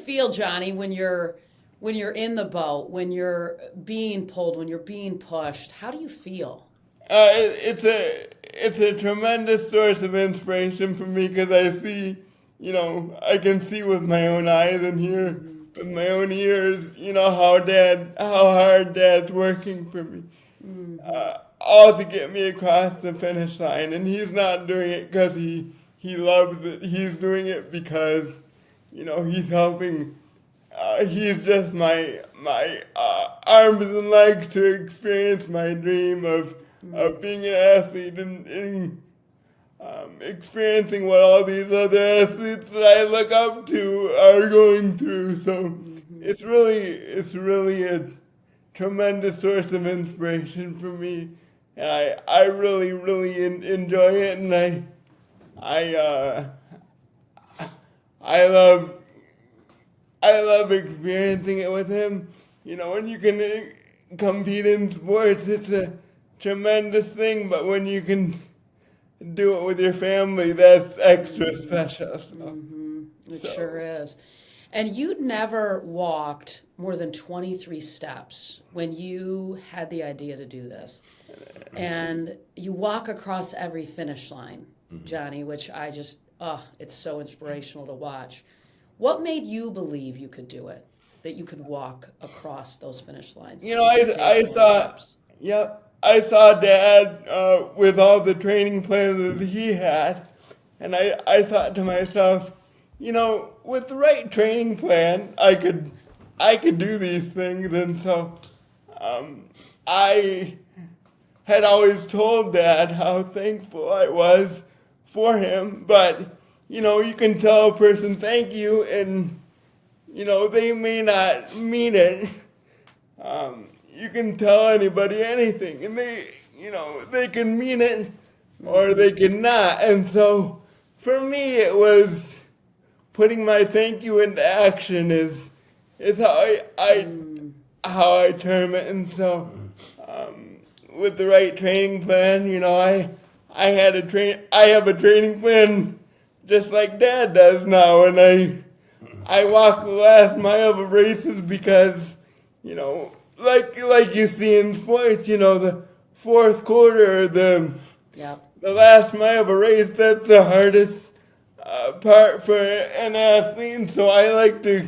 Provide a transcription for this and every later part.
feel, Johnny, when you're in the boat, when you're being pulled, when you're being pushed? How do you feel? It's a tremendous source of inspiration for me because I see, I can see with my own eyes and hear with my own ears, how hard Dad's working for me, all to get me across the finish line. And he's not doing it because he loves it. He's doing it because, he's helping. He's just my arms and legs to experience my dream of being an athlete and experiencing what all these other athletes that I look up to are going through. So it's really a tremendous source of inspiration for me, and I really enjoy it, and I I love I love experiencing it with him. When you can compete in sports, it's a tremendous thing, but when you can do it with your family, that's extra special. It So, sure is. And you'd never walked more than 23 steps when you had the idea to do this. And you walk across every finish line, Johnny, which I just, it's so inspirational to watch. What made you believe you could do it? That you could walk across those finish lines? That you could take I those thought, steps? yep, I saw Dad with all the training plans that he had, and I thought to myself, with the right training plan, I could do these things, and so I had always told Dad how thankful I was for him, but you can tell a person thank you, and they may not mean it. You can tell anybody anything, and they can mean it or they can not. And so, for me, it was putting my thank you into action is how I term it. And so, with the right training plan, I have a training plan just like Dad does now, and I walk the last mile of races because, like you see in sports, the fourth quarter, Yep. the last mile of a race, that's the hardest part for an athlete. And so I like to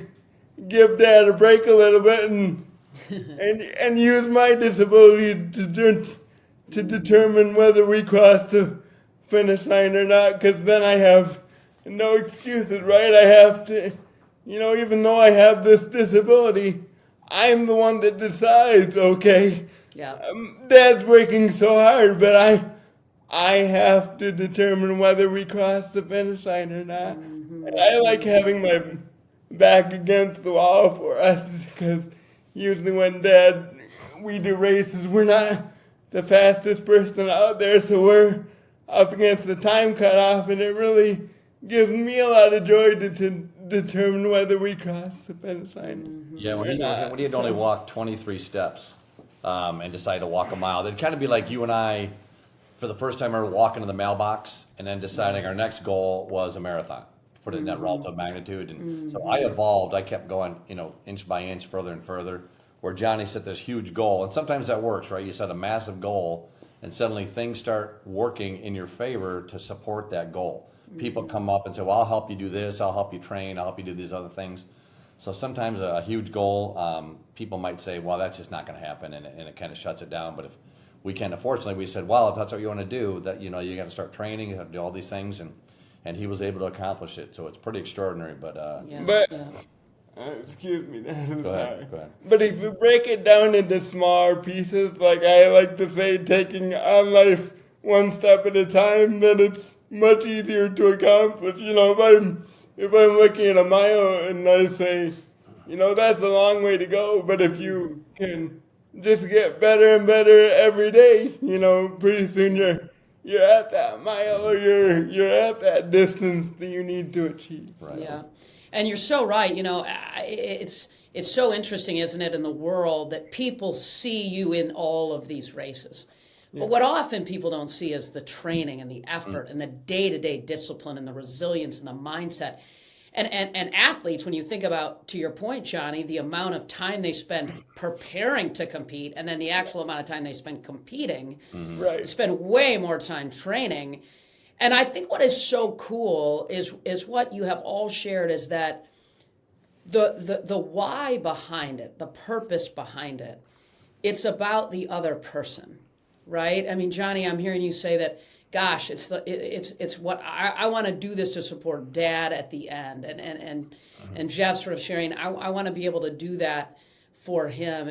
give Dad a break a little bit and use my disability to determine whether we cross the finish line or not, because then I have no excuses, right? I have to, even though I have this disability, I'm the one that decides, okay, Yep. Dad's working so hard, but I have to determine whether we cross the finish line or not. And I like having my back against the wall for us, because usually when we do races, we're not the fastest person out there, so we're up against the time cutoff, and it really gives me a lot of joy to determine whether we cross the finish line. Yeah, or not. when he had only walked 23 steps and decided to walk a mile, it'd kind of be like you and I, for the first time ever, walking to the mailbox and then deciding our next goal was a marathon, to put it in that relative magnitude. And so I evolved. I kept going, inch by inch, further and further, where Johnny set this huge goal. And sometimes that works, right? You set a massive goal, and suddenly things start working in your favor to support that goal. People come up and say, well, I'll help you do this, I'll help you train, I'll help you do these other things. So sometimes a huge goal, people might say, well, that's just not going to happen, and it kind of shuts it down. But if we can, fortunately, we said, well, if that's what you want to do, that you got to start training, you have to do all these things, and he was able to accomplish it. So it's pretty extraordinary. But Yeah. But Yeah. excuse me, Dad, I'm go sorry. ahead, go ahead. But if you break it down into smaller pieces, like I like to say, taking on life one step at a time, then it's much easier to accomplish. If I'm looking at a mile and I say, that's a long way to go, but if you can just get better and better every day, pretty soon you're at that mile, or you're at that distance that you need to achieve. Right. Yeah, and you're so right. It's so interesting, isn't it, in the world that people see you in all of these races. But what often people don't see is the training and the effort and the day-to-day discipline and the resilience and the mindset. and athletes, when you think about, to your point, Johnny, the amount of time they spend preparing to compete and then the actual amount of time they spend competing, they Right. spend way more time training. And I think what is so cool is what you have all shared, is that the why behind it, the purpose behind it, it's about the other person, right? I mean, Johnny, I'm hearing you say that, gosh, it's what I want to do this to support Dad at the end, and Jeff sort of sharing, I want to be able to do that for him.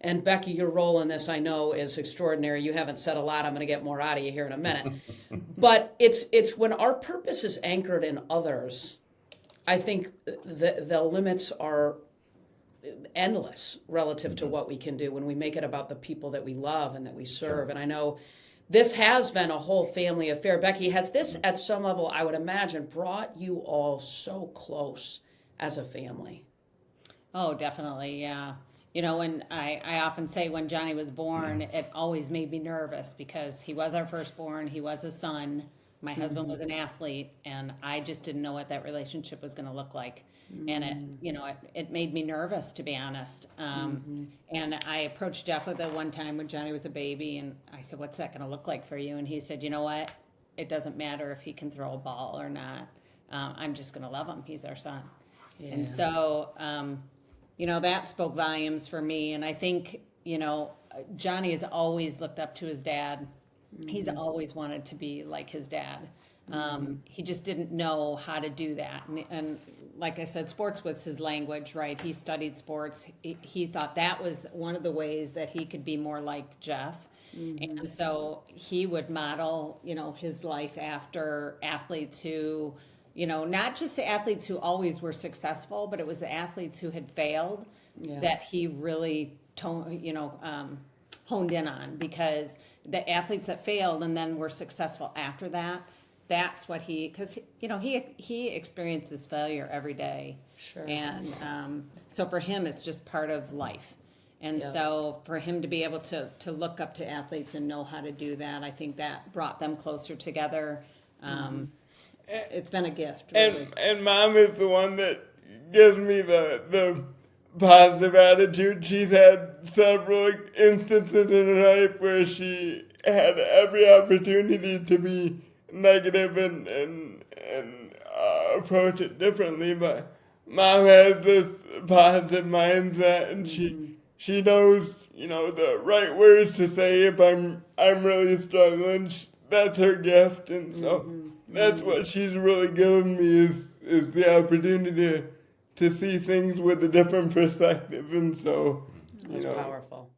And Becki, your role in this, I know, is extraordinary. You haven't said a lot. I'm going to get more out of you here in a minute. But it's when our purpose is anchored in others, I think the limits are endless relative to what we can do when we make it about the people that we love and that we serve. And I know this has been a whole family affair. Becki, has this at some level, I would imagine, brought you all so close as a family? Oh, definitely, yeah. You know, when I often say when Johnny was born, it always made me nervous because he was our firstborn, he was a son, my husband was an athlete, and I just didn't know what that relationship was going to look like. And it made me nervous, to be honest. And I approached Jeff with it one time when Johnny was a baby, and I said, "What's that going to look like for you?" And he said, "You know what? It doesn't matter if he can throw a ball or not. I'm just going to love him. He's our son." Yeah. And so, that spoke volumes for me. And I think, Johnny has always looked up to his dad. He's always wanted to be like his dad. He just didn't know how to do that. And like I said, sports was his language, right? He studied sports. He thought that was one of the ways that he could be more like Jeff. And so he would model, his life after athletes who, not just the athletes who always were successful, but it was the athletes who had failed that he really honed in on, because the athletes that failed and then were successful after that, that's what because he experiences failure every day. Sure. And so for him, it's just part of life. And so for him to be able to look up to athletes and know how to do that, I think that brought them closer together. It's been a gift, really. And Mom is the one that gives me the positive attitude. She's had several instances in her life where she had every opportunity to be negative and approach it differently, but Mom has this positive mindset, and she knows the right words to say if I'm really struggling. That's her gift, and so that's what she's really given me is the opportunity to see things with a different perspective, and so That's powerful.